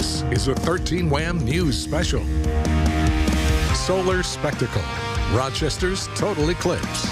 This is a 13 Wham News Special. Solar Spectacle, Rochester's total eclipse.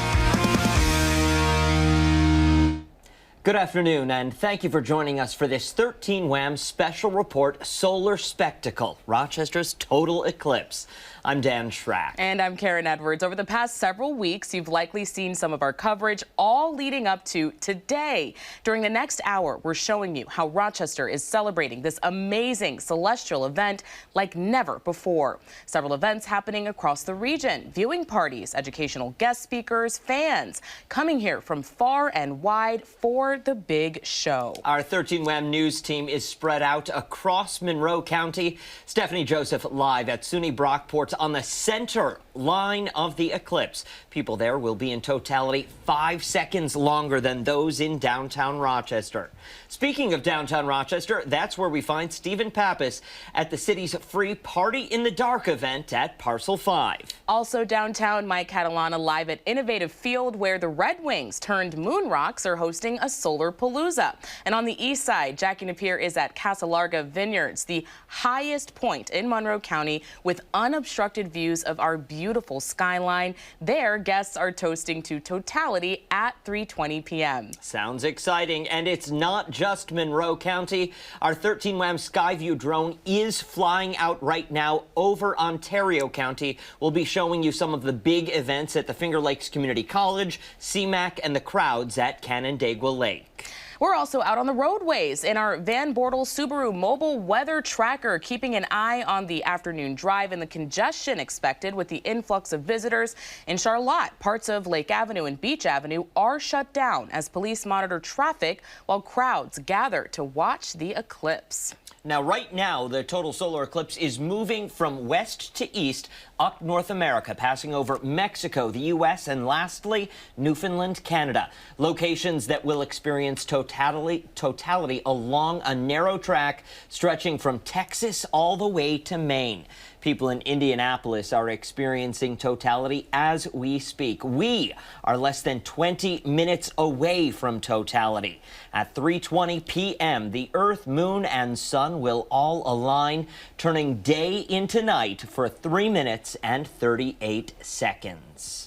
Good afternoon, and thank you for joining us for this 13 Wham special report, Solar Spectacle, Rochester's total eclipse. I'm Dan Schrack. And I'm Karen Edwards. Over the past several weeks, you've likely seen some of our coverage, all leading up to today. During the next hour, we're showing you how Rochester is celebrating this amazing celestial event like never before. Several events happening across the region, viewing parties, educational guest speakers, fans coming here from far and wide for the big show. Our 13 Wham News team is spread out across Monroe County. Stephanie Joseph live at SUNY Brockport on the center line of the eclipse. People there will be in totality 5 seconds longer than those in downtown Rochester. Speaking of downtown Rochester, that's where we find Stephen Pappas at the city's free Party in the Dark event at Parcel 5. Also downtown, Mike Catalana live at Innovative Field, where the Red Wings turned Moon Rocks are hosting a Solar Palooza. And on the east side, Jackie Napier is at Casa Larga Vineyards, the highest point in Monroe County with unobstructed views of our beautiful skyline. There, guests are toasting to totality at 3:20 p.m. Sounds exciting, and it's not just Monroe County. Our 13 Wham Skyview drone is flying out right now over Ontario County. We'll be showing you some of the big events at the Finger Lakes Community College, CMAC, and the crowds at Canandaigua Lake. We're also out on the roadways in our Van Bortle Subaru mobile weather tracker, keeping an eye on the afternoon drive and the congestion expected with the influx of visitors. In Charlotte, parts of Lake Avenue and Beach Avenue are shut down as police monitor traffic while crowds gather to watch the eclipse. Now, right now, the total solar eclipse is moving from west to east up North America, passing over Mexico, the U.S., and lastly, Newfoundland, Canada. Locations that will experience totality along a narrow track stretching from Texas all the way to Maine. People in Indianapolis are experiencing totality as we speak. We are less than 20 minutes away from totality. At 3:20 p.m., the Earth, Moon, and Sun will all align, turning day into night for 3 minutes and 38 seconds.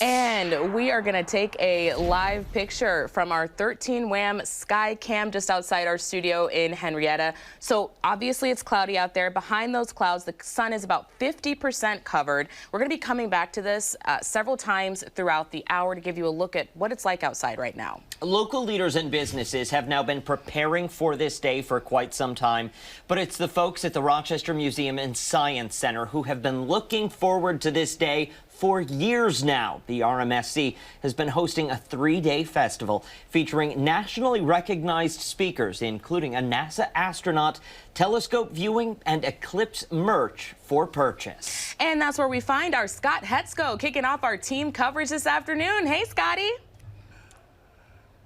And we are going to take a live picture from our 13 Wham Sky Cam just outside our studio in Henrietta. So obviously it's cloudy out there. Behind those clouds, the sun is about 50% covered. We're going to be coming back to this several times throughout the hour to give you a look at what it's like outside right now. Local leaders and businesses have now been preparing for this day for quite some time, but it's the folks at the Rochester Museum and Science Center who have been looking forward to this day for years now. The RMSC has been hosting a 3-day festival featuring nationally recognized speakers, including a NASA astronaut, telescope viewing, and eclipse merch for purchase. And that's where we find our Scott Hetzko kicking off our team coverage this afternoon. Hey, Scotty.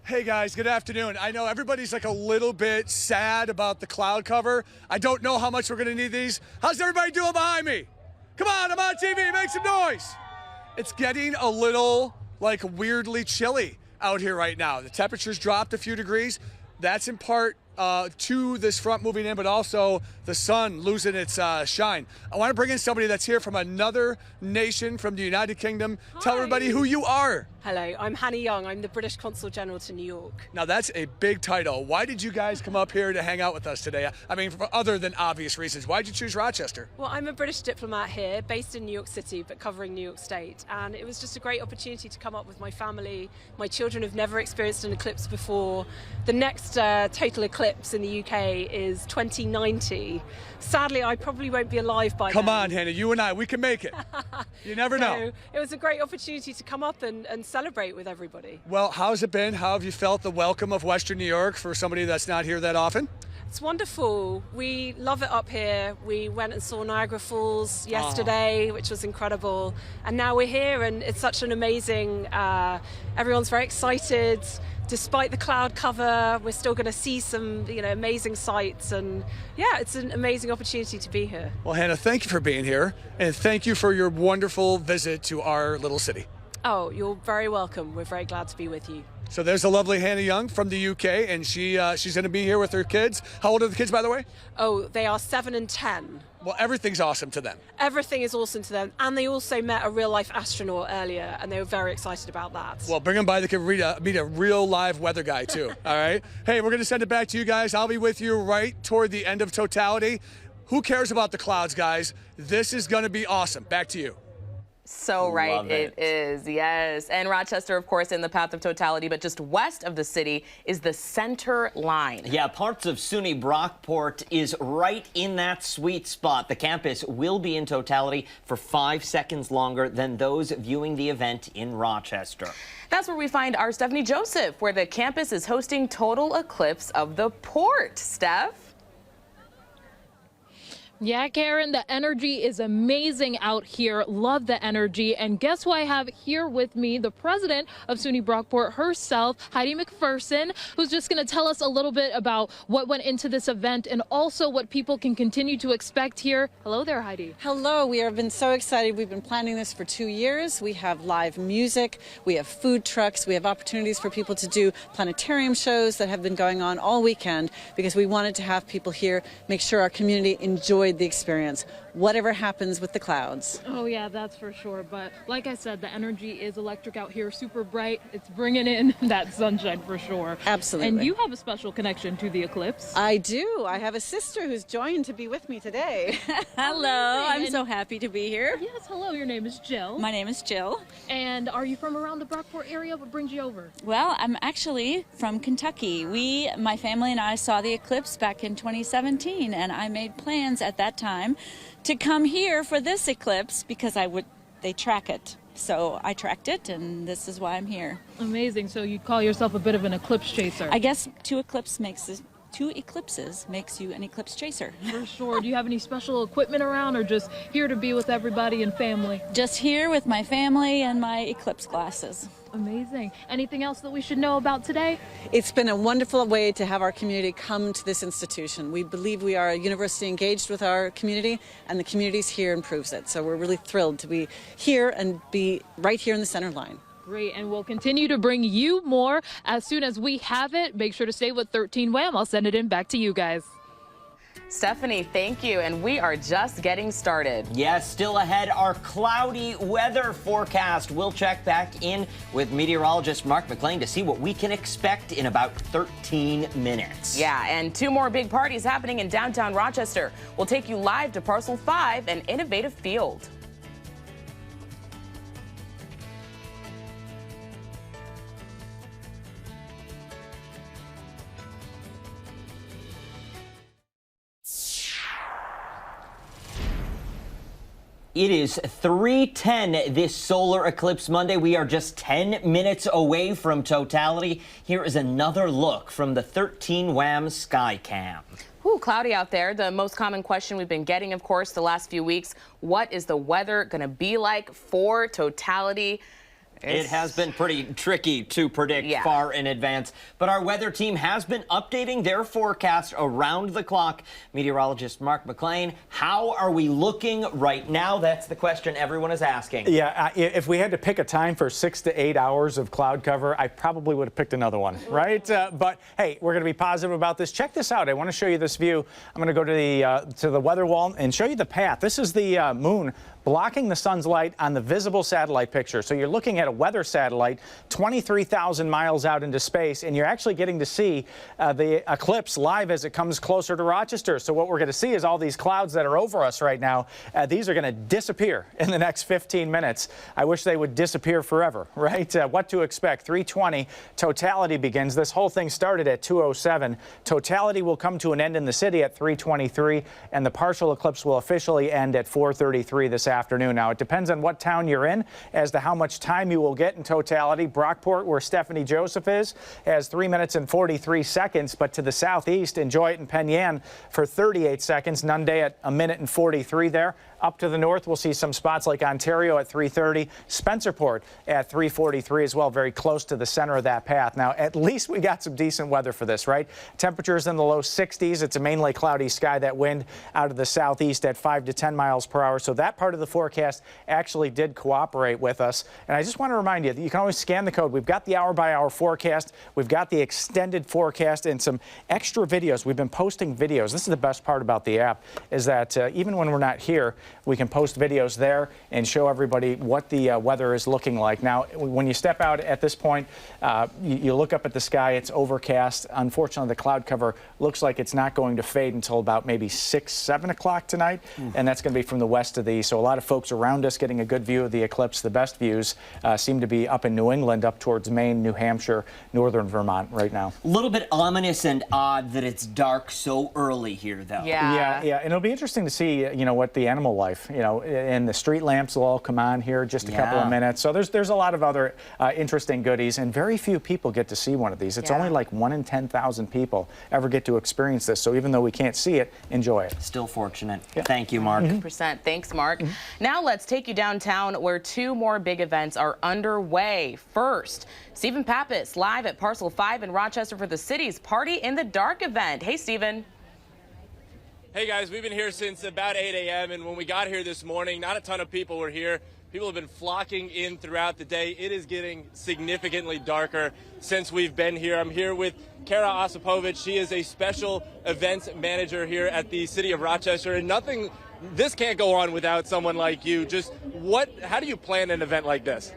Hey guys, good afternoon. I know everybody's like a little bit sad about the cloud cover. I don't know how much we're gonna need these. How's everybody doing behind me? Come on, I'm on TV, make some noise. It's getting a little like weirdly chilly out here right now. The temperature's dropped a few degrees. That's in part to this front moving in, but also the sun losing its shine. I want to bring in somebody that's here from another nation, from the United Kingdom. Hi. Tell everybody who you are. Hello, I'm Hannah Young. I'm the British Consul General to New York. Now that's a big title. Why did you guys come up here to hang out with us today? I mean, for other than obvious reasons. Why did you choose Rochester? Well, I'm a British diplomat here, based in New York City, but covering New York State. And it was just a great opportunity to come up with my family. My children have never experienced an eclipse before. The next total eclipse in the UK is 2090. Sadly, I probably won't be alive by then. Come on, Hannah, you and I, we can make it. You never know. It was a great opportunity to come up and celebrate with everybody. Well, how's it been? How have you felt the welcome of Western New York for somebody that's not here that often? It's wonderful. We love it up here. We went and saw Niagara Falls yesterday, which was incredible. And now we're here, and it's such an amazing, everyone's very excited. Despite the cloud cover, we're still going to see some, amazing sights, and yeah, it's an amazing opportunity to be here. Well, Hannah, thank you for being here, and thank you for your wonderful visit to our little city. Oh, you're very welcome. We're very glad to be with you. So there's a lovely Hannah Young from the UK, and she's going to be here with her kids. How old are the kids, by the way? Oh, they are 7 and 10. Well, everything's awesome to them. Everything is awesome to them. And they also met a real-life astronaut earlier, and they were very excited about that. Well, bring them by. They can meet a real live weather guy, too. All right? Hey, we're going to send it back to you guys. I'll be with you right toward the end of totality. Who cares about the clouds, guys? This is going to be awesome. Back to you. So right, it is, yes. And Rochester, of course, in the path of totality, but just west of the city is the center line. Yeah, parts of SUNY Brockport is right in that sweet spot. The campus will be in totality for 5 seconds longer than those viewing the event in Rochester. That's where we find our Stephanie Joseph, where the campus is hosting total eclipse of the port. Steph? Yeah, Karen, the energy is amazing out here. Love the energy. And guess who I have here with me? The president of SUNY Brockport herself, Heidi McPherson, who's just going to tell us a little bit about what went into this event and also what people can continue to expect here. Hello there, Heidi. Hello. We have been so excited. We've been planning this for 2 years. We have live music. We have food trucks. We have opportunities for people to do planetarium shows that have been going on all weekend because we wanted to have people here, make sure our community enjoyed the experience, whatever happens with the clouds. Oh yeah, that's for sure. But like I said, the energy is electric out here, super bright. It's bringing in that sunshine for sure. Absolutely. And you have a special connection to the eclipse. I do. I have a sister who's joined to be with me today. Hello, I'm so happy to be here. Yes, hello, your name is Jill. My name is Jill. And are you from around the Brockport area? What brings you over? Well, I'm actually from Kentucky. My family and I saw the eclipse back in 2017, and I made plans at that time to come here for this eclipse because they track it. So I tracked it, and this is why I'm here. Amazing. So you call yourself a bit of an eclipse chaser? I guess two eclipses makes you an eclipse chaser. For sure. Do you have any special equipment around, or just here to be with everybody and family? Just here with my family and my eclipse glasses. Amazing. Anything else that we should know about today? It's been a wonderful way to have our community come to this institution. We believe we are a university engaged with our community, and the community's here and proves it. So we're really thrilled to be here and be right here in the center line. Great, and we'll continue to bring you more as soon as we have it. Make sure to stay with 13 Wham. I'll send it in back to you guys. Stephanie, thank you. And we are just getting started. Yes, still ahead, our cloudy weather forecast. We'll check back in with meteorologist Mark McLean to see what we can expect in about 13 minutes. Yeah, and 2 more big parties happening in downtown Rochester. We'll take you live to Parcel 5, an innovative field. It is 3:10 this solar eclipse Monday. We are just 10 minutes away from totality. Here is another look from the 13 Wham Sky Cam. Ooh, cloudy out there. The most common question we've been getting, of course, the last few weeks, what is the weather going to be like for totality? It has been pretty tricky to predict far in advance, but our weather team has been updating their forecast around the clock. Meteorologist Mark McLean, how are we looking right now? That's the question everyone is asking. Yeah, if we had to pick a time for 6 to 8 hours of cloud cover, I probably would have picked another one, right? But hey, we're going to be positive about this. Check this out. I want to show you this view. I'm going to go to the weather wall and show you the path. This is the moon blocking the sun's light on the visible satellite picture. So you're looking at a weather satellite 23,000 miles out into space, and you're actually getting to see the eclipse live as it comes closer to Rochester. So what we're going to see is all these clouds that are over us right now. These are going to disappear in the next 15 minutes. I wish they would disappear forever, right? What to expect? 3:20, totality begins. This whole thing started at 2:07. Totality will come to an end in the city at 3:23, and the partial eclipse will officially end at 4:33 this afternoon. Now, it depends on what town you're in as to how much time you will get in totality. Brockport, where Stephanie Joseph is, has 3 minutes and 43 seconds, but to the southeast, enjoy it in Penn Yan for 38 seconds. Nunde at 1 minute and 43 there. Up to the north, we'll see some spots like Ontario at 3:30, Spencerport at 3:43 as well, very close to the center of that path. Now, at least we got some decent weather for this, right? Temperatures in the low 60s. It's a mainly cloudy sky. That wind out of the southeast at 5 to 10 miles per hour. So that part of the forecast actually did cooperate with us. And I just want to to remind you that you can always scan the code. We've got the hour-by-hour forecast. We've got the extended forecast and some extra videos. We've been posting videos. This is the best part about the app, is that even when we're not here, we can post videos there and show everybody what the weather is looking like. Now, when you step out at this point, you look up at the sky. It's overcast. Unfortunately, the cloud cover looks like it's not going to fade until about maybe 6, 7 o'clock tonight, and that's going to be from the west to the east. So a lot of folks around us getting a good view of the eclipse. The best views seem to be up in New England, up towards Maine, New Hampshire, northern Vermont right now. A little bit ominous and odd that it's dark so early here, though. Yeah. And it'll be interesting to see, what the animal life, and the street lamps will all come on here just a couple of minutes. So there's a lot of other interesting goodies, and very few people get to see one of these. It's only like 1 in 10,000 people ever get to experience this. So even though we can't see it, enjoy it. Still fortunate. Thank you, Mark. 100%. Thanks, Mark. Now let's take you downtown where 2 more big events are underway. First, Stephen Pappas live at Parcel 5 in Rochester for the city's Party in the Dark event. Hey, Stephen. Hey guys, we've been here since about 8 a.m. and when we got here this morning, not a ton of people were here. People have been flocking in throughout the day. It is getting significantly darker since we've been here. I'm here with Kara Osipovich. She is a special events manager here at the City of Rochester, and this can't go on without someone like you. How do you plan an event like this?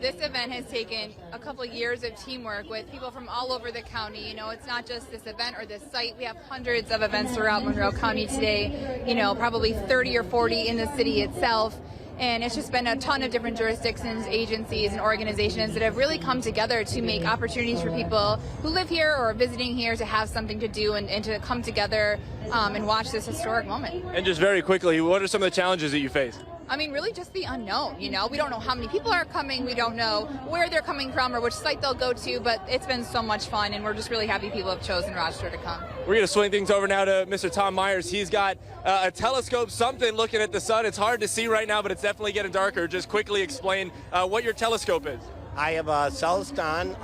This event has taken a couple of years of teamwork with people from all over the county. It's not just this event or this site. We have hundreds of events throughout Monroe County today, probably 30 or 40 in the city itself. And it's just been a ton of different jurisdictions, agencies, and organizations that have really come together to make opportunities for people who live here or are visiting here to have something to do and to come together and watch this historic moment. And just very quickly, what are some of the challenges that you face? I mean, really just the unknown, we don't know how many people are coming, we don't know where they're coming from or which site they'll go to, but it's been so much fun, and we're just really happy people have chosen Rochester to come. We're going to swing things over now to Mr. Tom Myers. He's got a telescope, something looking at the sun. It's hard to see right now, but it's definitely getting darker. Just quickly explain what your telescope is. I have a Celeston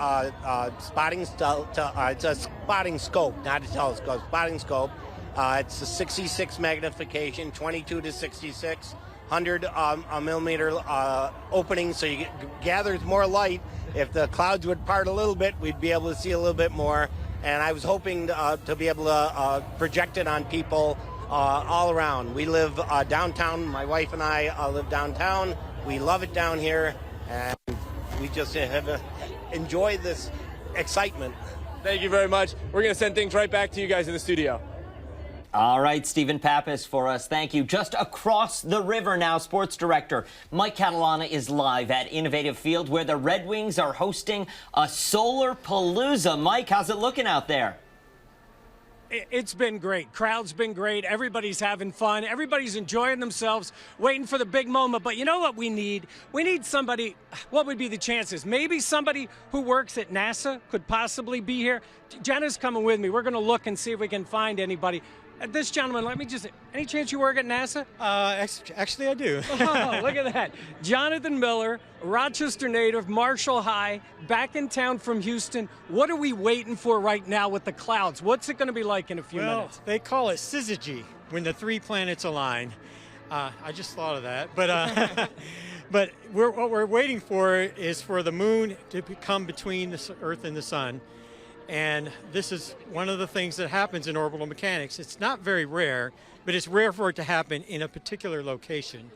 it's a spotting scope, not a telescope, spotting scope. It's a 66 magnification, 22 to 66. 100 millimeter opening, so you gathers more light. If the clouds would part a little bit, we'd be able to see a little bit more. And I was hoping to be able to project it on people all around. We live downtown. My wife and I live downtown. We love it down here, and we just have enjoy this excitement. Thank you very much. We're going to send things right back to you guys in the studio. All right, Stephen Pappas for us. Thank you. Just across the river now, sports director Mike Catalana is live at Innovative Field, where the Red Wings are hosting a solar palooza. Mike, how's it looking out there? It's been great. Crowd's been great. Everybody's having fun. Everybody's enjoying themselves, waiting for the big moment. But you know what we need? We need somebody. What would be the chances? Maybe somebody who works at NASA could possibly be here. Jenna's coming with me. We're going to look and see if we can find anybody. This gentleman, any chance you work at NASA? Actually, I do. Oh, look at that. Jonathan Miller, Rochester native, Marshall High, back in town from Houston. What are we waiting for right now with the clouds? What's it going to be like in a few minutes? They call it syzygy, when the 3 planets align. I just thought of that. But but what we're waiting for is for the moon to come between the Earth and the sun. And this is one of the things that happens in orbital mechanics. It's not very rare, but it's rare for it to happen in a particular location.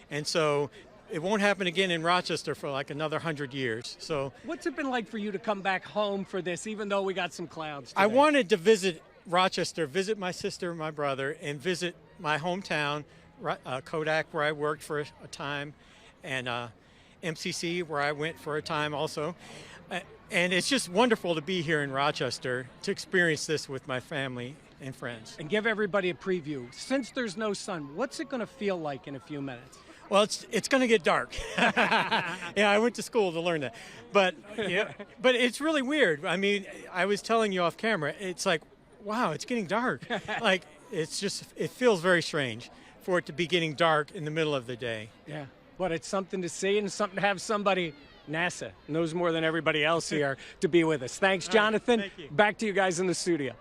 And so it won't happen again in Rochester for like another 100 years. So what's it been like for you to come back home for this, even though we got some clouds today? I wanted to visit Rochester, visit my sister and my brother, and visit my hometown, Kodak, where I worked for a time, and MCC, where I went for a time also. And it's just wonderful to be here in Rochester to experience this with my family and friends. And give everybody a preview. Since there's no sun, what's it going to feel like in a few minutes? Well, it's going to get dark. Yeah, I went to school to learn that. But but it's really weird. I mean, I was telling you off camera, it's like, wow, it's getting dark. Like, it feels very strange for it to be getting dark in the middle of the day. Yeah, but it's something to see and something to have somebody. NASA knows more than everybody else here to be with us. Thanks, Jonathan. Thank you. Back to you guys in the studio.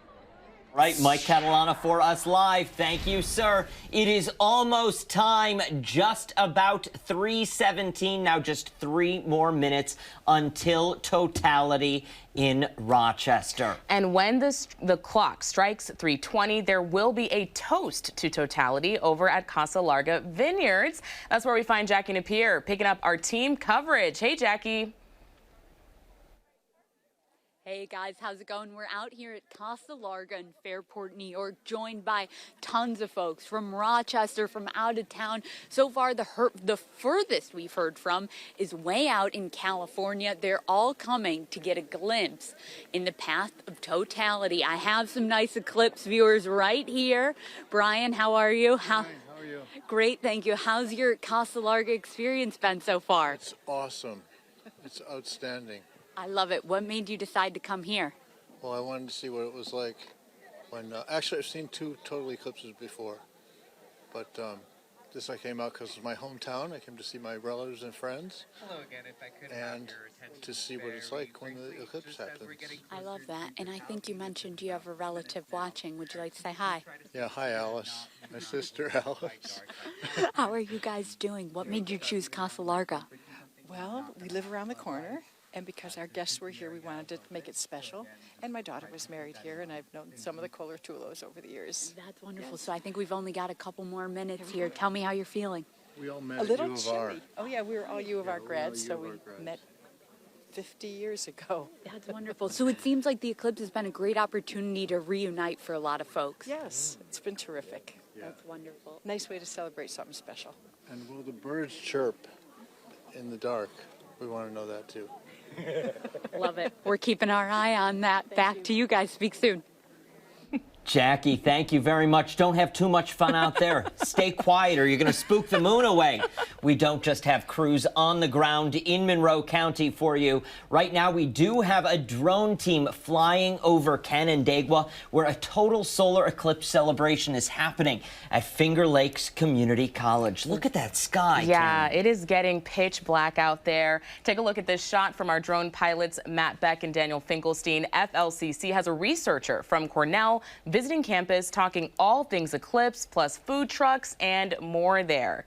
Right, Mike Catalana for us live. Thank you, sir. It is almost time, just about 3:17. Now just 3 more minutes until totality in Rochester. And when the clock strikes 3:20, there will be a toast to totality over at Casa Larga Vineyards. That's where we find Jackie Napier picking up our team coverage. Hey, Jackie. Hey guys, how's it going? We're out here at Casa Larga in Fairport, New York, joined by tons of folks from Rochester, from out of town. So far, the furthest we've heard from is way out in California. They're all coming to get a glimpse in the path of totality. I have some nice eclipse viewers right here. Brian, how are you? How are you? Great, thank you. How's your Casa Larga experience been so far? It's awesome. It's outstanding. I love it. What made you decide to come here? Well, I wanted to see what it was like when, actually I've seen 2 total eclipses before, but this I came out because it's my hometown. I came to see my relatives and friends. Hello again, if I could and to see what it's like when the eclipse happens. I love that. And I think you mentioned you have a relative watching. Would you like to say hi? Yeah, hi Alice, my sister Alice. How are you guys doing? What made you choose Casa Larga? Well, we live around the corner. And because our guests were here, we wanted to make it special. And my daughter was married here, and I've known some of the Coloratulos over the years. That's wonderful. Yes. So I think we've only got a couple more minutes here. Tell me how you're feeling. We all met a little at U of R. Oh, yeah, we were all U of R grads, so we met 50 years ago. That's wonderful. So it seems like the eclipse has been a great opportunity to reunite for a lot of folks. Yes, it's been terrific. Yeah. That's wonderful. Nice way to celebrate something special. And will the birds chirp in the dark? We want to know that too. Love it. We're keeping our eye on that. Back to you guys. Speak soon. Jackie, thank you very much. Don't have too much fun out there. Stay quiet or you're going to spook the moon away. We don't just have crews on the ground in Monroe County for you. Right now, we do have a drone team flying over Canandaigua, where a total solar eclipse celebration is happening at Finger Lakes Community College. Look at that sky. Yeah, Karen. it is getting pitch black out there. Take a look at this shot from our drone pilots, Matt Beck and Daniel Finkelstein. FLCC has a researcher from Cornell visiting campus, talking all things eclipse, plus food trucks and more there.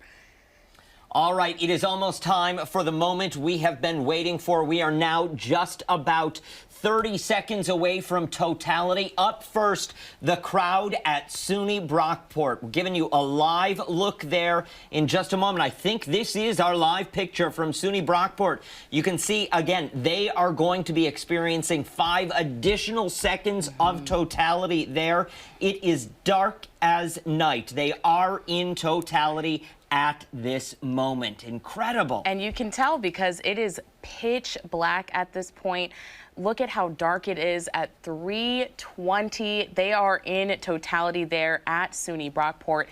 All right, it is almost time for the moment we have been waiting for. We are now just about 30 seconds away from totality. Up first, the crowd at SUNY Brockport. We're giving you a live look there in just a moment. I think this is our live picture from SUNY Brockport. You can see, again, they are going to be experiencing 5 additional seconds of totality there. It is dark as night. They are in totality at this moment. Incredible. And you can tell because it is pitch black at this point. Look at how dark it is at 3:20. They are in totality there at SUNY Brockport,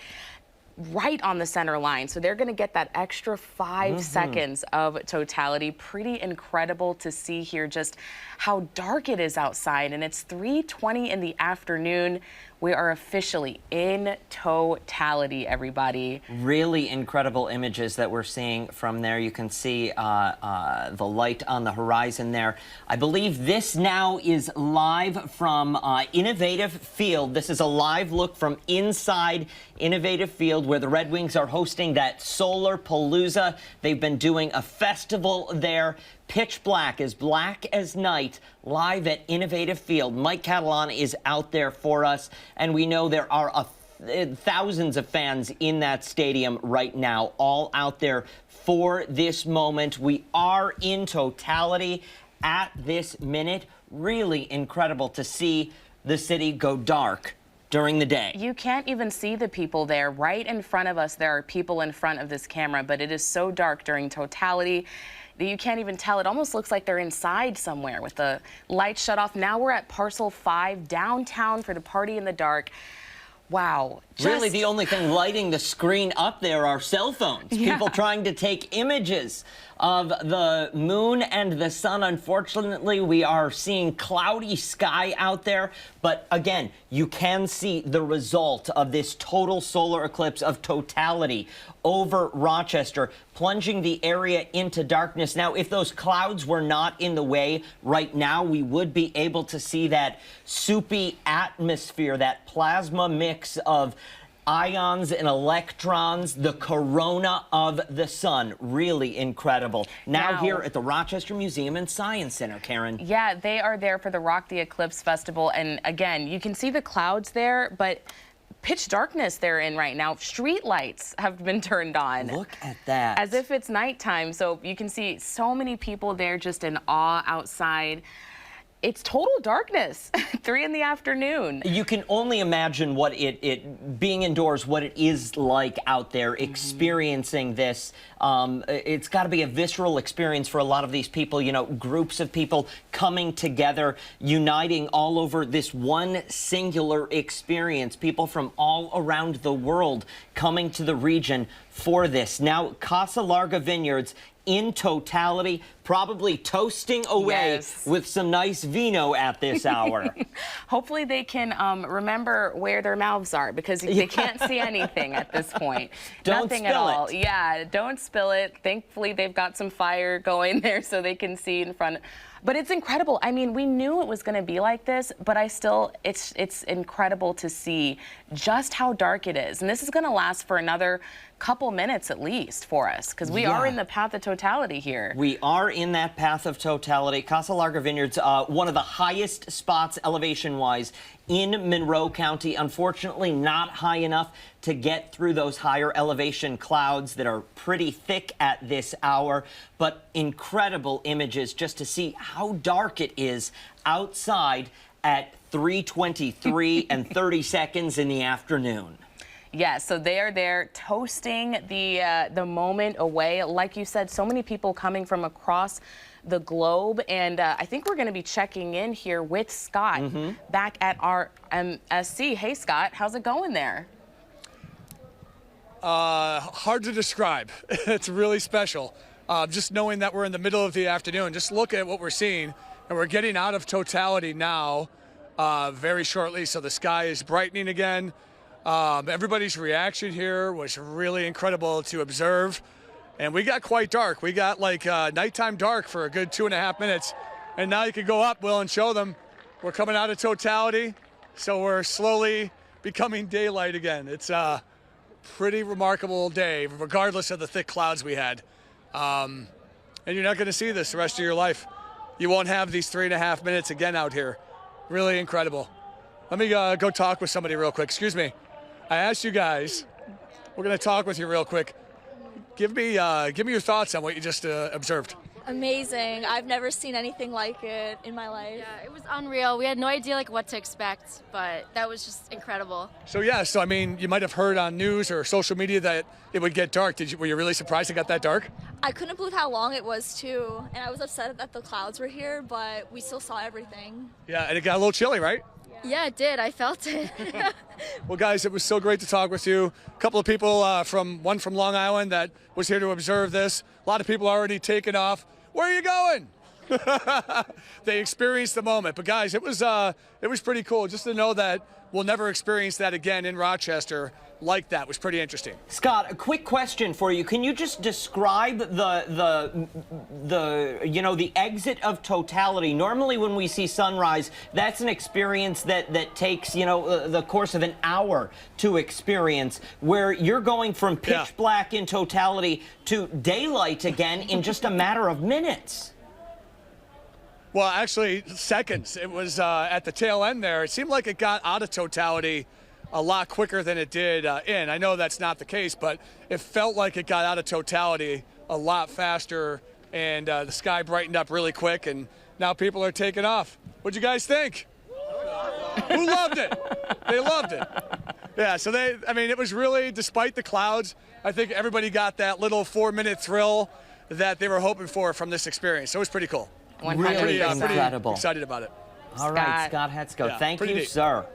right on the center line. So they're going to get that extra 5 seconds of totality. Pretty incredible to see here just how dark it is outside. And it's 3:20 in the afternoon. We are officially in totality, everybody. Really incredible images that we're seeing from there. You can see the light on the horizon there. I believe this now is live from Innovative Field. This is a live look from inside Innovative Field, where the Red Wings are hosting that Solar Palooza. They've been doing a festival there. Pitch black as night, live at Innovative Field. Mike Catalana is out there for us, and we know there are thousands of fans in that stadium right now, all out there for this moment. We are in totality at this minute. Really incredible to see the city go dark during the day. You can't even see the people there. Right in front of us, there are people in front of this camera, but it is so dark during totality that you can't even tell. It almost looks like they're inside somewhere with the lights shut off. Now we're at Parcel 5 downtown for the Party in the Dark. Wow. Really, the only thing lighting the screen up there are cell phones. Yeah. People trying to take images of the moon and the sun. Unfortunately, we are seeing cloudy sky out there. But again, you can see the result of this total solar eclipse of totality over Rochester, plunging the area into darkness. Now, if those clouds were not in the way right now, we would be able to see that soupy atmosphere, that plasma mix of ions and electrons, the corona of the sun. Really incredible. Now here at the Rochester Museum and Science Center, Karen. Yeah, they are there for the Rock the Eclipse Festival. And again, you can see the clouds there, but pitch darkness they're in right now. Street lights have been turned on. Look at that. As if it's nighttime. So you can see so many people there just in awe outside. It's total darkness, 3 in the afternoon. You can only imagine what being indoors, what it is like out there experiencing this. It's got to be a visceral experience for a lot of these people, you know, groups of people coming together, uniting all over this one singular experience, people from all around the world coming to the region for this. Now, Casa Larga Vineyards in totality, probably toasting away with some nice vino at this hour. Hopefully they can remember where their mouths are, because they can't see anything at this point. Nothing at all. Yeah, don't spill it. Thankfully, they've got some fire going there so they can see in front. But it's incredible. I mean, we knew it was going to be like this, but it's incredible to see just how dark it is. And this is going to last for another couple minutes at least for us, because we are in the path of totality here. We are in that path of totality. Casa Larga Vineyards, one of the highest spots elevation-wise in Monroe County. Unfortunately, not high enough to get through those higher elevation clouds that are pretty thick at this hour, but incredible images just to see how dark it is outside at 3:23 and 30 seconds in the afternoon. Yeah, so they are there toasting the moment away. Like you said, so many people coming from across the globe, and I think we're going to be checking in here with Scott back at our MSC. Hey, Scott, how's it going there? Hard to describe. It's really special. Just knowing that we're in the middle of the afternoon, just look at what we're seeing, and we're getting out of totality now very shortly, so the sky is brightening again. Everybody's reaction here was really incredible to observe. And we got quite dark. We got like nighttime dark for a good 2.5 minutes. And now you can go up, Will, and show them. We're coming out of totality. So we're slowly becoming daylight again. It's a pretty remarkable day, regardless of the thick clouds we had. And you're not going to see this the rest of your life. You won't have these 3.5 minutes again out here. Really incredible. Let me go talk with somebody real quick. Excuse me. I asked you guys, we're going to talk with you real quick. Give me your thoughts on what you just observed. Amazing. I've never seen anything like it in my life. Yeah, it was unreal. We had no idea what to expect, but that was just incredible. So I mean, you might have heard on news or social media that it would get dark. Were you really surprised it got that dark? I couldn't believe how long it was too, and I was upset that the clouds were here, but we still saw everything. Yeah, and it got a little chilly, right? Yeah, it did. I felt it. Well, guys, it was so great to talk with you. A couple of people one from Long Island that was here to observe this. A lot of people already taken off. Where are you going? They experienced the moment. But guys, it was pretty cool just to know that we'll never experience that again in Rochester like that. Was pretty interesting. Scott, a quick question for you. Can you just describe the exit of totality? Normally when we see sunrise, that's an experience that takes, the course of an hour to experience, where you're going from pitch black in totality to daylight again in just a matter of minutes. Well, actually, seconds. It was at the tail end there. It seemed like it got out of totality a lot quicker than it did in. I know that's not the case, but it felt like it got out of totality a lot faster, and the sky brightened up really quick, and now people are taking off. What'd you guys think? Who loved it? They loved it. Yeah, so it was really, despite the clouds, I think everybody got that little 4-minute thrill that they were hoping for from this experience. So it was pretty cool. Really incredible. Pretty excited about it. All right, Scott Hetzko, thank you, sir.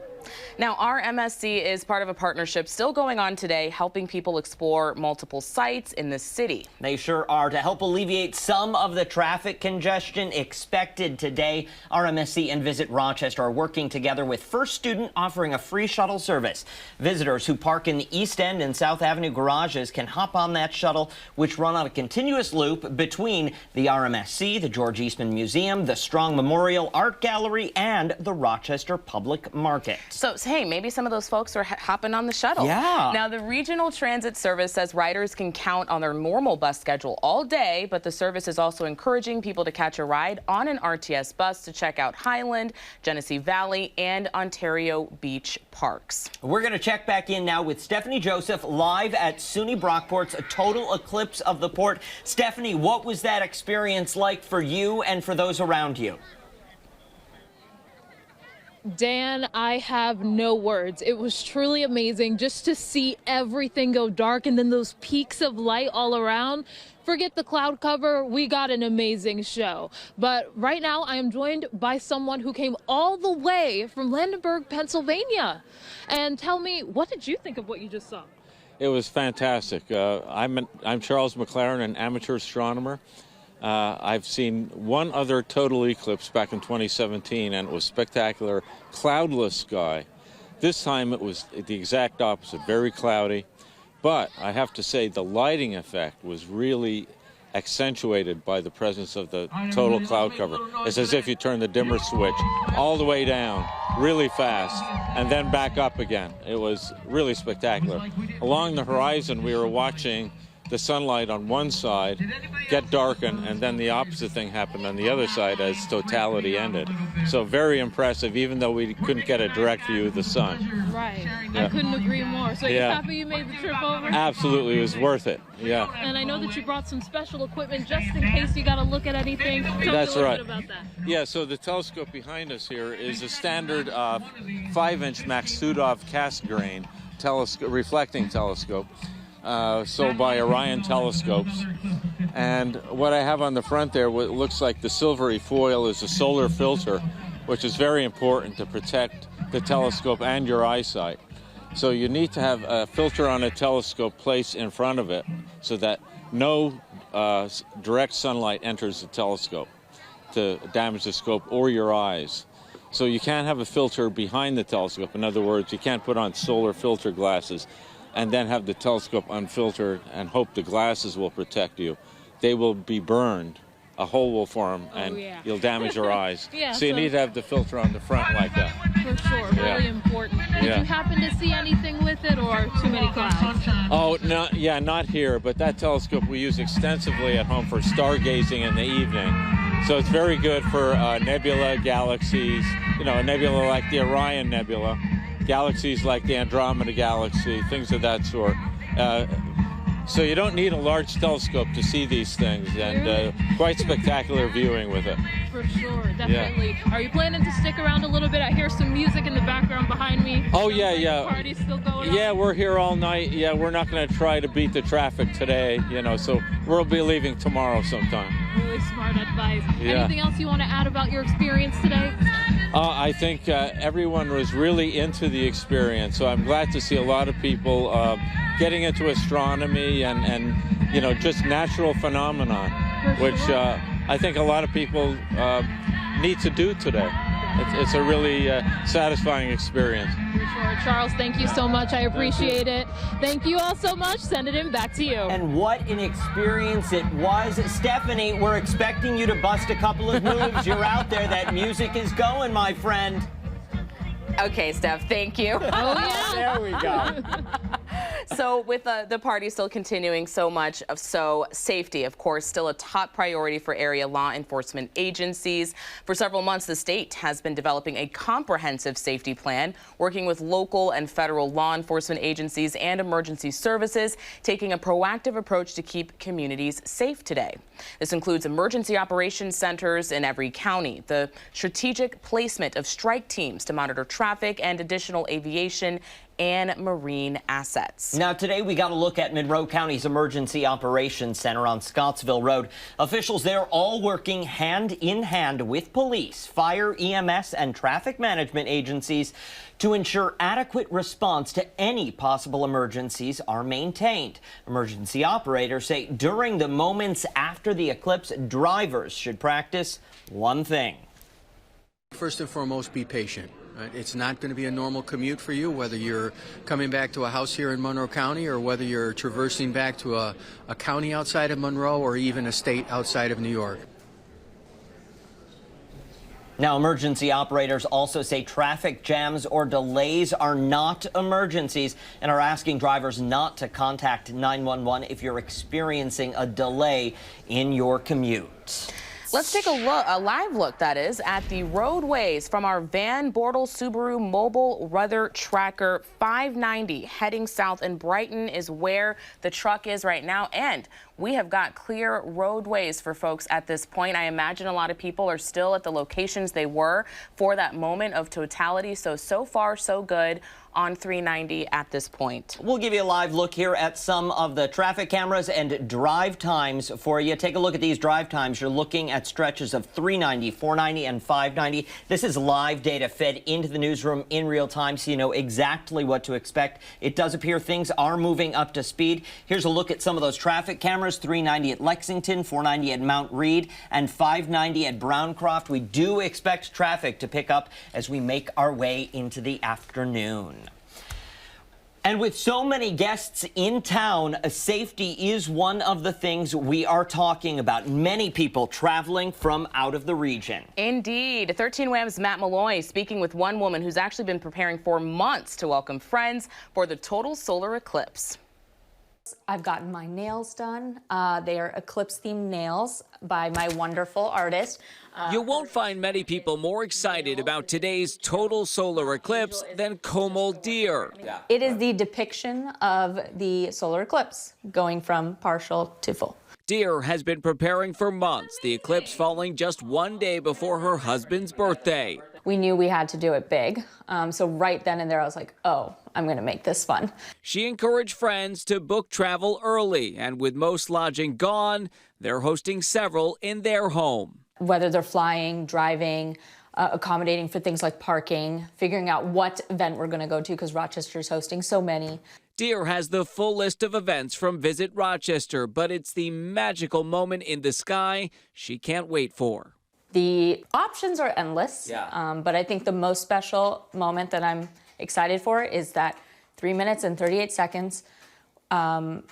Now, our MSC is part of a partnership still going on today, helping people explore multiple sites in the city. They sure are. To help alleviate some of the traffic congestion expected today, RMSC and Visit Rochester are working together with First Student, offering a free shuttle service. Visitors who park in the East End and South Avenue garages can hop on that shuttle, which run on a continuous loop between the RMSC, the George Eastman Museum, the Strong Memorial Art Gallery, and the Rochester Public Market. So, hey, maybe some of those folks are hopping on the shuttle. Yeah. Now, the Regional Transit Service says riders can count on their normal bus schedule all day, but the service is also encouraging people to catch a ride on an RTS bus to check out Highland, Genesee Valley, and Ontario Beach parks. We're going to check back in now with Stephanie Joseph live at SUNY Brockport's Total Eclipse of the Port. Stephanie, what was that experience like for you and for those around you? Dan, I have no words. It was truly amazing just to see everything go dark and then those peaks of light all around. Forget the cloud cover, we got an amazing show. But right now I am joined by someone who came all the way from Landenberg, Pennsylvania. And tell me, what did you think of what you just saw? It was fantastic. I'm Charles McLaren, an amateur astronomer. I've seen one other total eclipse back in 2017, and it was spectacular, cloudless sky. This time it was the exact opposite, very cloudy. But I have to say the lighting effect was really accentuated by the presence of the total cloud cover. It's as if you turn the dimmer switch all the way down really fast and then back up again. It was really spectacular. Along the horizon, we were watching the sunlight on one side get darkened, and then the opposite thing happened on the other side as totality ended. So very impressive, even though we couldn't get a direct view of the sun. Right. Yeah. I couldn't agree more. So you're Yeah. happy you made the trip over? Absolutely, it was worth it. Yeah. And I know that you brought some special equipment just in case you got to look at anything. Tell me That's a little right. bit about that. Yeah, so the telescope behind us here is a standard 5-inch Maksudov Cassegrain reflecting telescope. Sold by Orion Telescopes. And what I have on the front there, what looks like the silvery foil, is a solar filter, which is very important to protect the telescope and your eyesight. So you need to have a filter on a telescope placed in front of it so that no direct sunlight enters the telescope to damage the scope or your eyes. So you can't have a filter behind the telescope. In other words, you can't put on solar filter glasses and then have the telescope unfiltered and hope the glasses will protect you. They will be burned, a hole will form, and you'll damage your eyes. Yeah, so you need to have the filter on the front like that. For sure, really important. Did you happen to see anything with it, or too many clouds? Oh, no, yeah, not here, but that telescope we use extensively at home for stargazing in the evening. So it's very good for nebula, galaxies, you know, a nebula like the Orion Nebula, galaxies like the Andromeda Galaxy, things of that sort. So you don't need a large telescope to see these things, and quite spectacular viewing with it. For sure, definitely. Yeah. Are you planning to stick around a little bit? I hear some music in the background behind me. Oh, yeah. The party's still going on? Yeah, we're here all night. Yeah, we're not going to try to beat the traffic today, you know, so we'll be leaving tomorrow sometime. Really smart advice. Yeah. Anything else you want to add about your experience today? I think everyone was really into the experience, so I'm glad to see a lot of people getting into astronomy and you know, just natural phenomenon, which I think a lot of people need to do today. It's a really satisfying experience. For sure. Charles, thank you so much. I appreciate it. Thank you all so much. Send it in back to you. And what an experience it was. Stephanie, we're expecting you to bust a couple of moves. You're out there. That music is going, my friend. Okay, Steph, thank you. Oh, yeah. There we go. So with the party still continuing so safety, of course, still a top priority for area law enforcement agencies. For several months, the state has been developing a comprehensive safety plan, working with local and federal law enforcement agencies and emergency services, taking a proactive approach to keep communities safe today. This includes emergency operations centers in every county, the strategic placement of strike teams to monitor traffic, and additional aviation and marine assets. Now, today we got a look at Monroe County's Emergency Operations Center on Scottsville Road. Officials there all working hand in hand with police, fire, EMS, and traffic management agencies to ensure adequate response to any possible emergencies are maintained. Emergency operators say during the moments after the eclipse, drivers should practice one thing. First and foremost, be patient. It's not going to be a normal commute for you, whether you're coming back to a house here in Monroe County or whether you're traversing back to a county outside of Monroe or even a state outside of New York. Now, emergency operators also say traffic jams or delays are not emergencies and are asking drivers not to contact 911 if you're experiencing a delay in your commute. Let's take a live look, that is, at the roadways from our Van Bortle Subaru mobile weather tracker. 590 heading south, and Brighton is where the truck is right now. And we have got clear roadways for folks at this point. I imagine a lot of people are still at the locations they were for that moment of totality. So far, so good on 390 at this point. We'll give you a live look here at some of the traffic cameras and drive times for you. Take a look at these drive times. You're looking at stretches of 390, 490, and 590. This is live data fed into the newsroom in real time, so you know exactly what to expect. It does appear things are moving up to speed. Here's a look at some of those traffic cameras. 390 at Lexington, 490 at Mount Reed, and 590 at Browncroft. We do expect traffic to pick up as we make our way into the afternoon. And with so many guests in town, safety is one of the things we are talking about. Many people traveling from out of the region. Indeed. 13 Wham's Matt Malloy speaking with one woman who's actually been preparing for months to welcome friends for the total solar eclipse. I've gotten my nails done. They are eclipse-themed nails by my wonderful artist. You won't find many people more excited about today's total solar eclipse than Como Deer. It is the depiction of the solar eclipse, going from partial to full. Deer has been preparing for months, the eclipse falling just one day before her husband's birthday. We knew we had to do it big, so right then and there I was like, oh, I'm going to make this fun. She encouraged friends to book travel early, and with most lodging gone, they're hosting several in their home. Whether they're flying, driving, accommodating for things like parking, figuring out what event we're going to go to because Rochester's hosting so many. Deer has the full list of events from Visit Rochester, but it's the magical moment in the sky she can't wait for. The options are endless, but I think the most special moment that I'm excited for is that 3 minutes and 38 seconds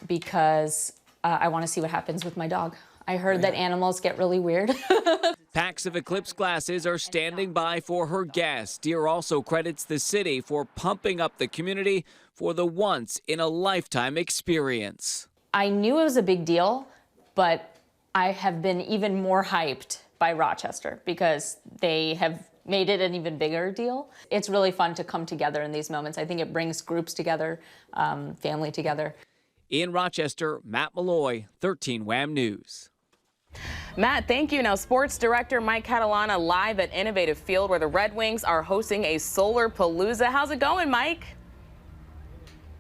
because I want to see what happens with my dog. I heard that animals get really weird. Packs of eclipse glasses are standing by for her guests. Deer also credits the city for pumping up the community for the once-in-a-lifetime experience. I knew it was a big deal, but I have been even more hyped by Rochester because they have made it an even bigger deal. It's really fun to come together in these moments. I think it brings groups together, family together. In Rochester, Matt Malloy, 13 Wham News. Matt, thank you. Now, sports director Mike Catalana live at Innovative Field where the Red Wings are hosting a solar palooza. How's it going, Mike?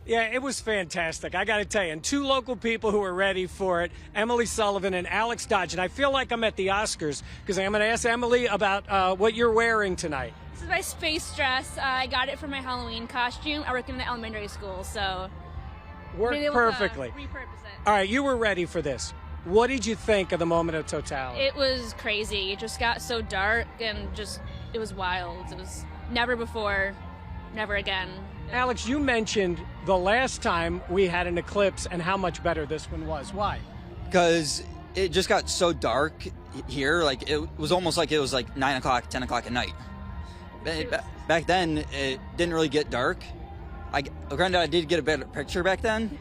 Yeah, it was fantastic. I got to tell you, and two local people who are ready for it, Emily Sullivan and Alex Dodge. And I feel like I'm at the Oscars because I'm going to ask Emily about what you're wearing tonight. This is my space dress. I got it for my Halloween costume. I work in the elementary school, so worked perfectly. Repurpose it. All right, you were ready for this. What did you think of the moment of totality? It was crazy. It just got so dark and it was wild. It was never before, never again. Alex, you mentioned the last time we had an eclipse and how much better this one was. Why? Because it just got so dark here. Like it was almost like it was like 9 o'clock, 10 o'clock at night. Back then, it didn't really get dark. Granted, I did get a better picture back then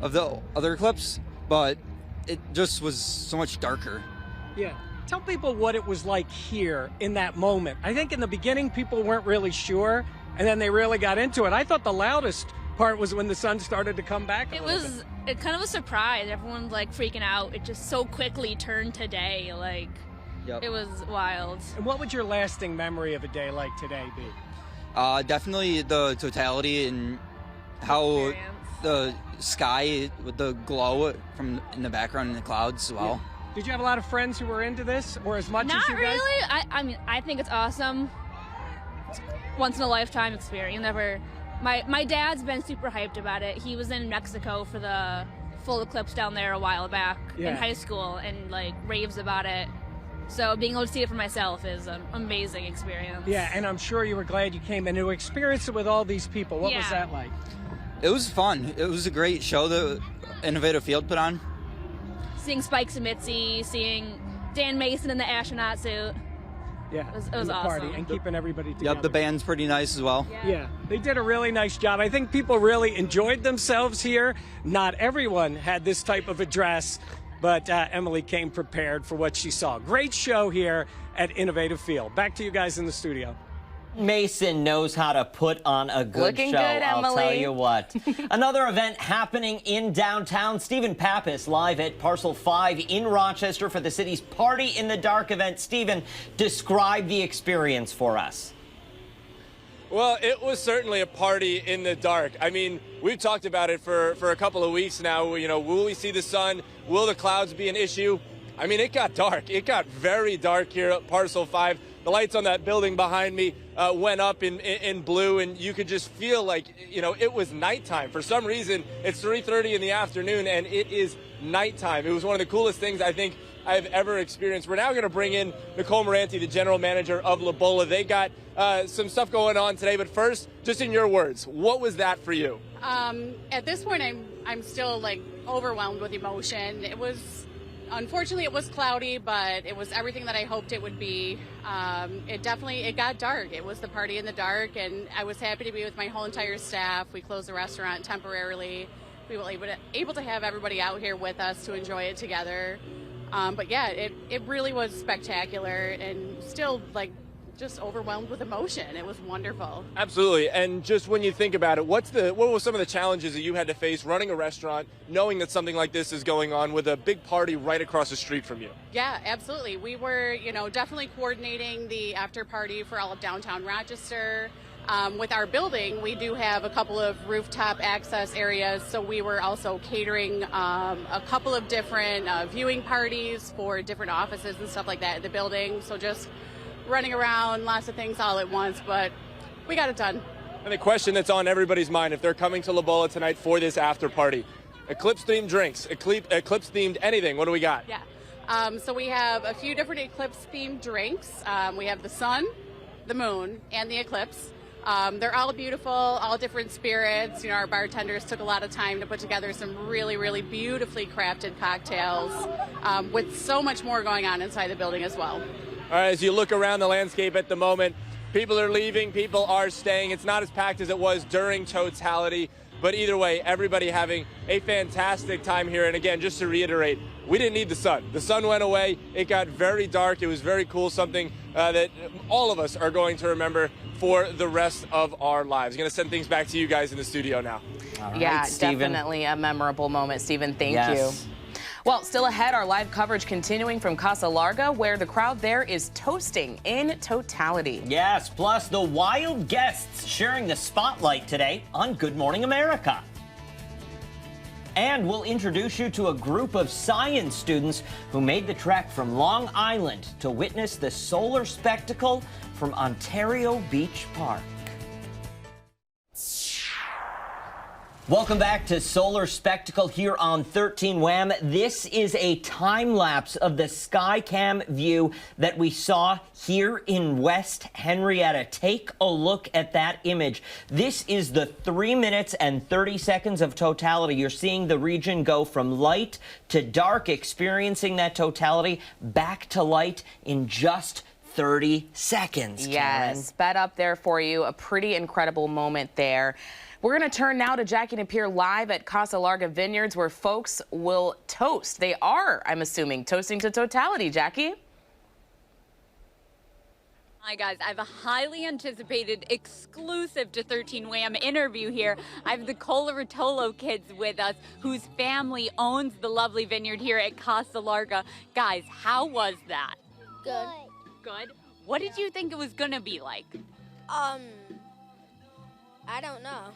of the other eclipse, but it just was so much darker. Yeah. Tell people what it was like here in that moment. I think in the beginning, people weren't really sure, and then they really got into it. I thought the loudest part was when the sun started to come back. It was kind of a surprise. Everyone's like freaking out. It just so quickly turned to day. Like, It was wild. And what would your lasting memory of a day like today be? Definitely the totality and how the sky with the glow from in the background in the clouds as well. Did you have a lot of friends who were into this, or as much as you guys? Not really. I mean, I think it's awesome. It's once in a lifetime experience. You never. My dad's been super hyped about it. He was in Mexico for the full eclipse down there a while back in high school and like raves about it. So being able to see it for myself is an amazing experience. Yeah, and I'm sure you were glad you came and to experience it with all these people. What was that like? It was fun. It was a great show that Innovative Field put on. Seeing Spikes and Mitzi, seeing Dan Mason in the astronaut suit. Yeah, it was the awesome. party and keeping everybody together. Yep, the band's pretty nice as well. Yeah, they did a really nice job. I think people really enjoyed themselves here. Not everyone had this type of a dress, but Emily came prepared for what she saw. Great show here at Innovative Field. Back to you guys in the studio. Mason knows how to put on a good Looking show, good, I'll Emily. tell you what. Another event happening in downtown. Stephen Pappas live at Parcel 5 in Rochester for the city's Party in the Dark event. Stephen, describe the experience for us. Well, it was certainly a party in the dark. I mean, we've talked about it for a couple of weeks now. You know, will we see the sun? Will the clouds be an issue? I mean, it got dark. It got very dark here at Parcel 5. The lights on that building behind me went up in blue, and you could just feel like, you know, it was nighttime. For some reason, it's 3:30 in the afternoon, and it is nighttime. It was one of the coolest things I think I've ever experienced. We're now going to bring in Nicole Moranti, the general manager of Lobola. They got some stuff going on today, but first, just in your words, what was that for you? At this point, I'm still like overwhelmed with emotion. Unfortunately, it was cloudy, but it was everything that I hoped it would be. It got dark. It was the party in the dark, and I was happy to be with my whole entire staff. We closed the restaurant temporarily. We were able to have everybody out here with us to enjoy it together. But yeah, it really was spectacular, and still like just overwhelmed with emotion. It was wonderful. Absolutely. And just when you think about it, what were some of the challenges that you had to face running a restaurant, knowing that something like this is going on with a big party right across the street from you? Yeah, absolutely. We were, definitely coordinating the after party for all of downtown Rochester. With our building, we do have a couple of rooftop access areas, so we were also catering a couple of different viewing parties for different offices and stuff like that in the building. So just running around, lots of things all at once, but we got it done. And the question that's on everybody's mind, if they're coming to Lobola tonight for this after party, eclipse-themed drinks, eclipse-themed anything, what do we got? Yeah, so we have a few different eclipse-themed drinks. We have the sun, the moon, and the eclipse. They're all beautiful, all different spirits. Our bartenders took a lot of time to put together some really, really beautifully crafted cocktails with so much more going on inside the building as well. All right, as you look around the landscape at the moment, people are leaving, people are staying. It's not as packed as it was during totality, but either way, everybody having a fantastic time here. And again, just to reiterate, we didn't need the sun. The sun went away. It got very dark. It was very cool, something that all of us are going to remember for the rest of our lives. I'm going to send things back to you guys in the studio now. All right, Yeah, Stephen. definitely a memorable moment, Stephen. Thank Yes. you. Well, still ahead, our live coverage continuing from Casa Larga, where the crowd there is toasting in totality. Yes, plus the wild guests sharing the spotlight today on Good Morning America. And we'll introduce you to a group of science students who made the trek from Long Island to witness the solar spectacle from Ontario Beach Park. Welcome back to Solar Spectacle here on 13 Wham. This is a time lapse of the Skycam view that we saw here in West Henrietta. Take a look at that image. This is the 3 minutes and 30 seconds of totality. You're seeing the region go from light to dark, experiencing that totality back to light in just 30 seconds. Karen. Yes, sped up there for you. A pretty incredible moment there. We're going to turn now to Jackie Napier live at Casa Larga Vineyards, where folks will toast. They are, I'm assuming, toasting to totality. Jackie? Hi, guys. I have a highly anticipated exclusive to 13 Wham interview here. I have the Coloratolo kids with us, whose family owns the lovely vineyard here at Casa Larga. Guys, how was that? Good. Good? What did you think it was going to be like? I don't know.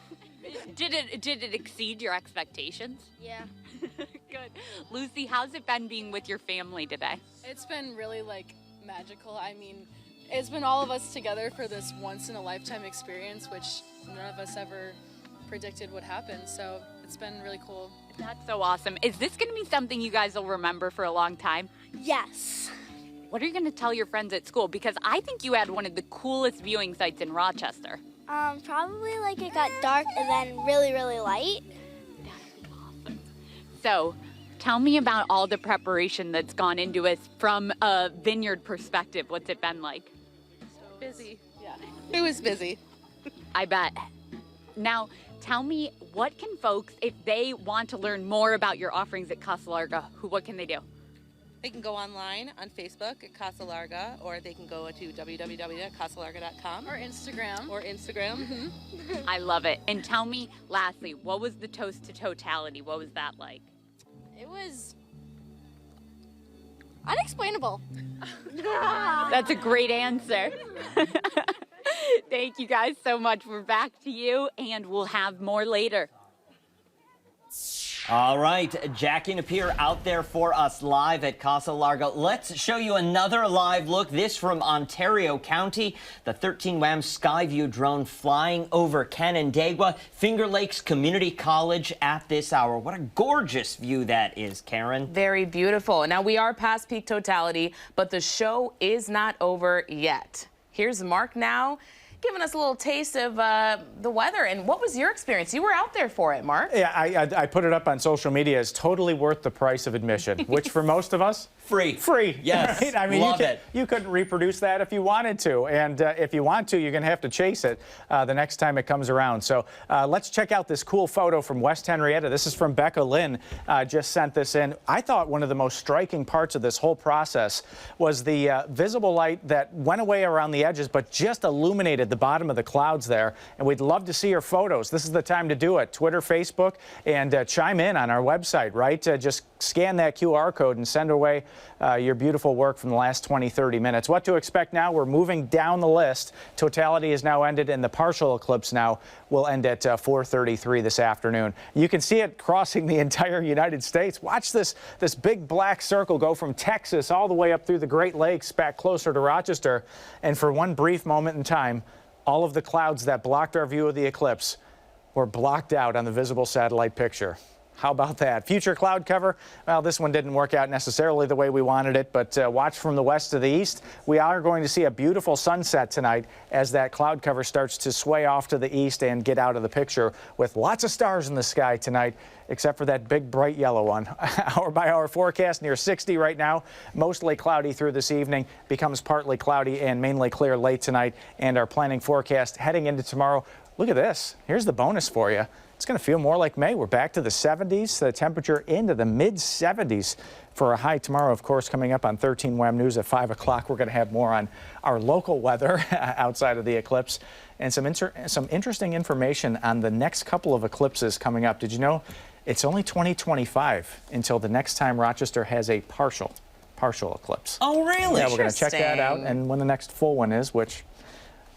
Did it exceed your expectations? Yeah. Good. Lucy, how's it been being with your family today? It's been really magical. I mean, it's been all of us together for this once in a lifetime experience, which none of us ever predicted would happen. So it's been really cool. That's so awesome. Is this going to be something you guys will remember for a long time? Yes. What are you going to tell your friends at school? Because I think you had one of the coolest viewing sites in Rochester. Probably it got dark and then really, really light. Awesome. So, tell me about all the preparation that's gone into it from a vineyard perspective. What's it been like? Busy. Yeah. It was busy. I bet. Now, tell me, what can folks, if they want to learn more about your offerings at Casa Larga, what can they do? They can go online on Facebook at Casa Larga, or they can go to www.casalarga.com. Or Instagram. Mm-hmm. I love it. And tell me, lastly, what was the toast to totality? What was that like? It was unexplainable. That's a great answer. Thank you guys so much. We're back to you, and we'll have more later. All right, Jackie Napier out there for us live at Casa Larga. Let's show you another live look. This from Ontario County. The 13 WAM Skyview drone flying over Canandaigua, Finger Lakes Community College at this hour. What a gorgeous view that is, Karen. Very beautiful. Now, we are past peak totality, but the show is not over yet. Here's Mark now, giving us a little taste of the weather. And what was your experience? You were out there for it, Mark. Yeah, I put it up on social media as totally worth the price of admission, which for most of us, free. Free. Yes. Right? I mean, Love it. You couldn't reproduce that if you wanted to. And if you want to, you're going to have to chase it the next time it comes around. So let's check out this cool photo from West Henrietta. This is from Becca Lynn, just sent this in. I thought one of the most striking parts of this whole process was the visible light that went away around the edges, but just illuminated the bottom of the clouds there. And we'd love to see your photos. This is the time to do it. Twitter, Facebook, and chime in on our website, right? Just scan that QR code and send away your beautiful work from the last 20, 30 minutes. What to expect now? We're moving down the list. Totality is now ended, and the partial eclipse now will end at 4:33 this afternoon. You can see it crossing the entire United States. Watch this big black circle go from Texas all the way up through the Great Lakes back closer to Rochester. And for one brief moment in time, all of the clouds that blocked our view of the eclipse were blocked out on the visible satellite picture. How about that? Future cloud cover. Well, this one didn't work out necessarily the way we wanted it, but watch from the west to the east. We are going to see a beautiful sunset tonight as that cloud cover starts to sway off to the east and get out of the picture with lots of stars in the sky tonight, except for that big bright yellow one. Hour by hour forecast near 60 right now. Mostly cloudy through this evening, becomes partly cloudy and mainly clear late tonight. And our planning forecast heading into tomorrow. Look at this. Here's the bonus for you. It's going to feel more like May. We're back to the 70s, the temperature into the mid-70s for a high tomorrow, of course, coming up on 13 WAM News at 5 o'clock. We're going to have more on our local weather outside of the eclipse and some interesting information on the next couple of eclipses coming up. Did you know it's only 2025 until the next time Rochester has a partial eclipse? Oh, really? Yeah, we're going to check that out, and when the next full one is, which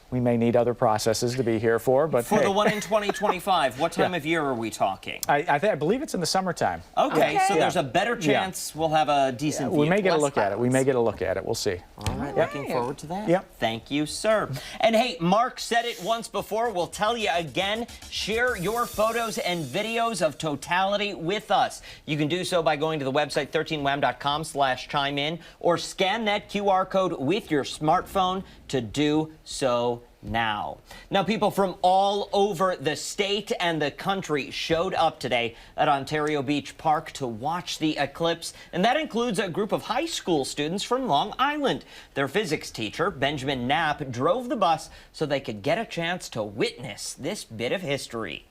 we may need other processes to be here for, but for the one in 2025, what time of year are we talking? I believe it's in the summertime. Okay, so there's a better chance we'll have a decent view. We may get a look at it. We may get a look at it. We'll see. All right, looking forward to that. Yep. Thank you, sir. And hey, Mark said it once before. We'll tell you again. Share your photos and videos of totality with us. You can do so by going to the website 13wham.com/chime-in or scan that QR code with your smartphone to do so now. Now, people from all over the state and the country showed up today at Ontario Beach Park to watch the eclipse, and that includes a group of high school students from Long Island. Their physics teacher, Benjamin Knapp, drove the bus so they could get a chance to witness this bit of history.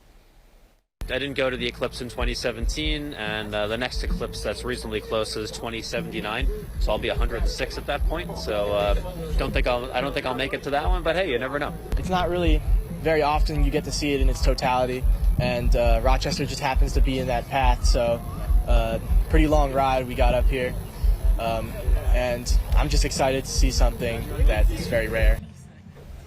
I didn't go to the eclipse in 2017, and the next eclipse that's reasonably close is 2079. So I'll be 106 at that point. So I don't think I'll make it to that one. But hey, you never know. It's not really very often you get to see it in its totality, and Rochester just happens to be in that path. So pretty long ride we got up here, and I'm just excited to see something that is very rare.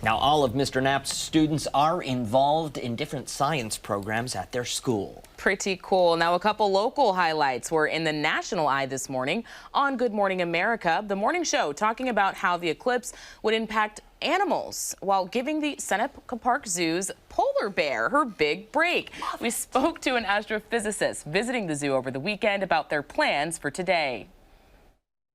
Now, all of Mr. Knapp's students are involved in different science programs at their school. Pretty cool. Now, a couple local highlights were in the national eye this morning on Good Morning America. The morning show talking about how the eclipse would impact animals while giving the Seneca Park Zoo's polar bear her big break. We spoke to an astrophysicist visiting the zoo over the weekend about their plans for today.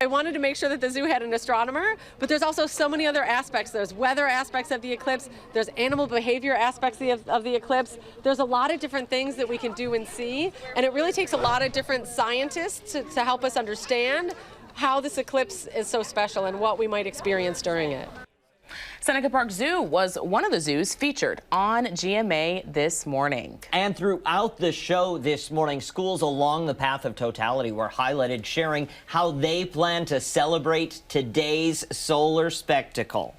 I wanted to make sure that the zoo had an astronomer, but there's also so many other aspects. There's weather aspects of the eclipse. There's animal behavior aspects of the eclipse. There's a lot of different things that we can do and see, and it really takes a lot of different scientists to help us understand how this eclipse is so special and what we might experience during it. Seneca Park Zoo was one of the zoos featured on GMA this morning. And throughout the show this morning, schools along the path of totality were highlighted, sharing how they plan to celebrate today's solar spectacle.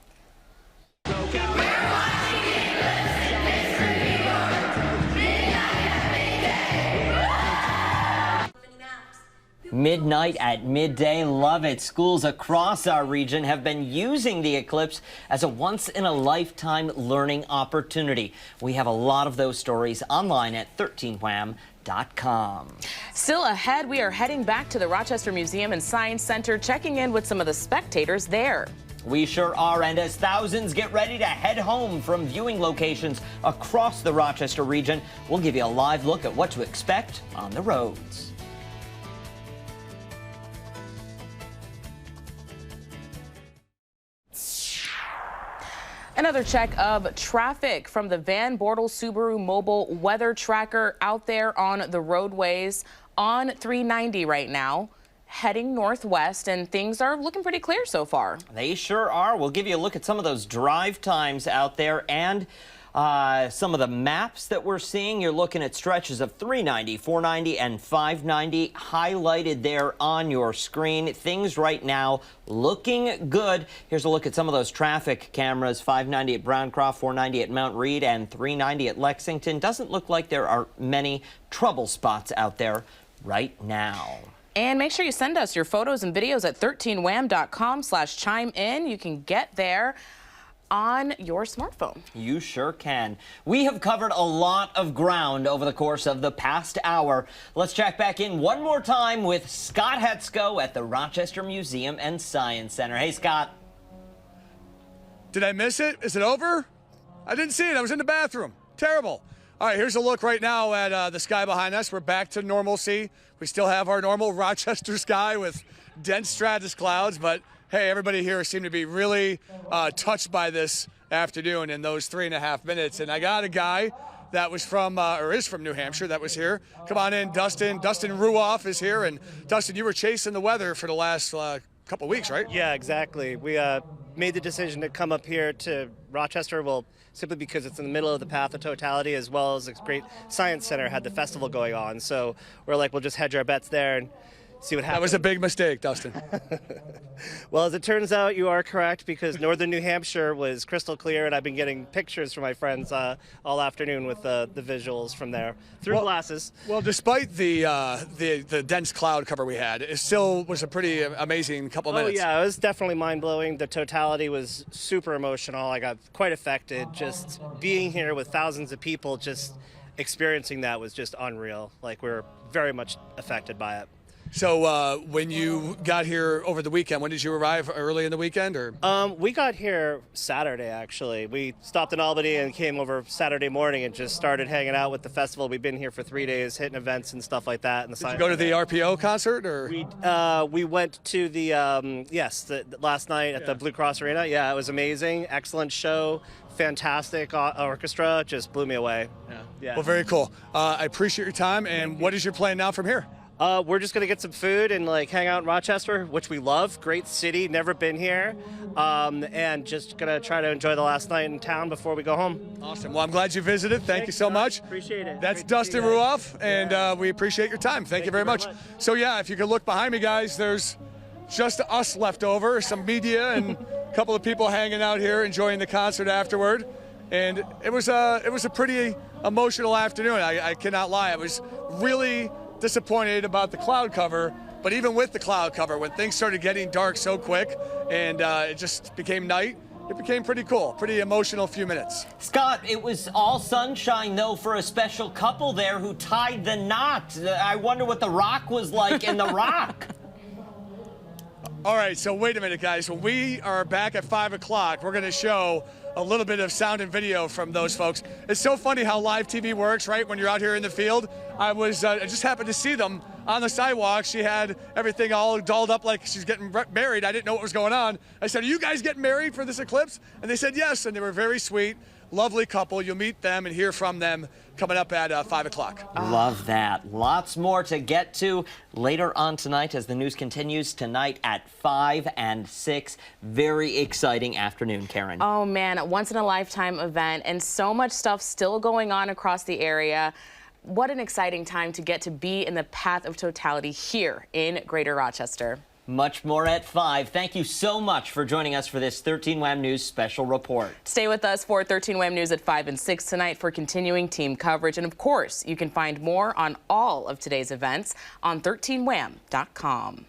Midnight at midday, love it. Schools across our region have been using the eclipse as a once-in-a-lifetime learning opportunity. We have a lot of those stories online at 13wham.com. Still ahead, we are heading back to the Rochester Museum and Science Center, checking in with some of the spectators there. We sure are, and as thousands get ready to head home from viewing locations across the Rochester region, we'll give you a live look at what to expect on the roads. Another check of traffic from the Van Bortle Subaru mobile weather tracker out there on the roadways on 390 right now, heading northwest, and things are looking pretty clear so far. They sure are. We'll give you a look at some of those drive times out there and some of the maps that we're seeing. You're looking at stretches of 390, 490, and 590 highlighted there on your screen. Things right now looking good. Here's a look at some of those traffic cameras. 590 at Browncroft, 490 at Mount Read, and 390 at Lexington. Doesn't look like there are many trouble spots out there right now. And make sure you send us your photos and videos at 13wham.com/chime in. You can get there on your smartphone. You sure can. We have covered a lot of ground over the course of the past hour. Let's check back in one more time with Scott Hetzko at the Rochester Museum and Science Center. Hey, Scott. Did I miss it? Is it over? I didn't see it. I was in the bathroom. Terrible. All right, here's a look right now at the sky behind us. We're back to normalcy. We still have our normal Rochester sky with dense stratus clouds, but hey, everybody here seemed to be really touched by this afternoon in those 3.5 minutes. And I got a guy that was from, or is from New Hampshire that was here. Come on in, Dustin. Dustin Ruoff is here. And Dustin, you were chasing the weather for the last couple weeks, right? Yeah, exactly. We made the decision to come up here to Rochester, well, simply because it's in the middle of the path of totality, as well as a great science center had the festival going on. So we're like, we'll just hedge our bets there and see what happens. That was a big mistake, Dustin. Well, as it turns out, you are correct, because northern New Hampshire was crystal clear, and I've been getting pictures from my friends all afternoon with the visuals from there through glasses. Well, despite the dense cloud cover we had, it still was a pretty amazing couple of minutes. Oh, yeah, it was definitely mind-blowing. The totality was super emotional. I got quite affected. Just being here with thousands of people, just experiencing that was just unreal. Like, we were very much affected by it. So when you got here over the weekend, when did you arrive? Early in the weekend, or? We got here Saturday, actually. We stopped in Albany and came over Saturday morning and just started hanging out with the festival. We've been here for 3 days, hitting events and stuff like that. Did you go to the RPO concert, or? We went to the last night at the Blue Cross Arena. Yeah, it was amazing. Excellent show. Fantastic orchestra. Just blew me away. Yeah. Well, very cool. I appreciate your time. And what is your plan now from here? We're just going to get some food and hang out in Rochester, which we love. Great city, never been here. And just going to try to enjoy the last night in town before we go home. Awesome. Well, I'm glad you visited. Thank you so much. Appreciate it. That's Dustin Ruoff, and we appreciate your time. Thank you very much. So, yeah, if you could look behind me, guys, there's just us left over, some media and a couple of people hanging out here enjoying the concert afterward. And it was a pretty emotional afternoon. I cannot lie. I was really disappointed about the cloud cover, but even with the cloud cover, when things started getting dark so quick and it just became night, it became pretty cool, pretty emotional few minutes. Scott, it was all sunshine, though, for a special couple there who tied the knot. I wonder what The Rock was like in The Rock. All right, so wait a minute, guys. When we are back at 5 o'clock, we're going to show a little bit of sound and video from those folks. It's so funny how live TV works, right? When you're out here in the field. I just happened to see them on the sidewalk. She had everything all dolled up like she's getting married. I didn't know what was going on. I said, are you guys getting married for this eclipse? And they said yes, and they were very sweet, lovely couple. You'll meet them and hear from them coming up at 5 o'clock. Love that. Lots more to get to later on tonight as the news continues tonight at 5 and 6. Very exciting afternoon, Karen. Oh, man, a once-in-a-lifetime event and so much stuff still going on across the area. What an exciting time to get to be in the path of totality here in Greater Rochester. Much more at 5. Thank you so much for joining us for this 13 WHAM News special report. Stay with us for 13 WHAM News at 5 and 6 tonight for continuing team coverage. And of course, you can find more on all of today's events on 13wham.com.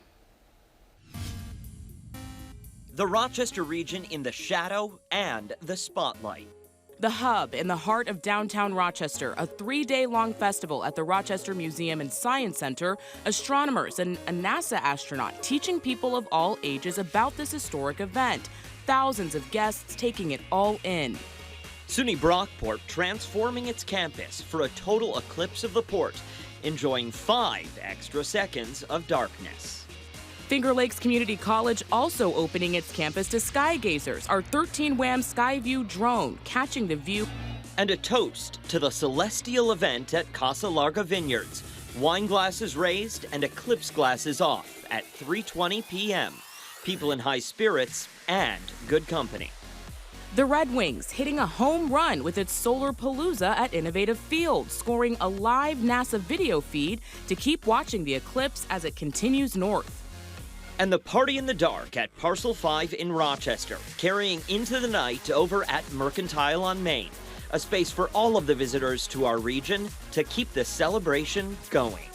The Rochester region in the shadow and the spotlight. The Hub in the heart of downtown Rochester, a 3-day-long festival at the Rochester Museum and Science Center, astronomers and a NASA astronaut teaching people of all ages about this historic event. Thousands of guests taking it all in. SUNY Brockport transforming its campus for a total eclipse of the port, enjoying 5 extra seconds of darkness. Finger Lakes Community College also opening its campus to sky gazers. Our 13 WHAM Skyview drone catching the view. And a toast to the celestial event at Casa Larga Vineyards. Wine glasses raised and eclipse glasses off at 3:20 p.m. People in high spirits and good company. The Red Wings hitting a home run with its Solar Palooza at Innovative Field, scoring a live NASA video feed to keep watching the eclipse as it continues north. And the party in the dark at Parcel 5 in Rochester, carrying into the night over at Mercantile on Main, a space for all of the visitors to our region to keep the celebration going.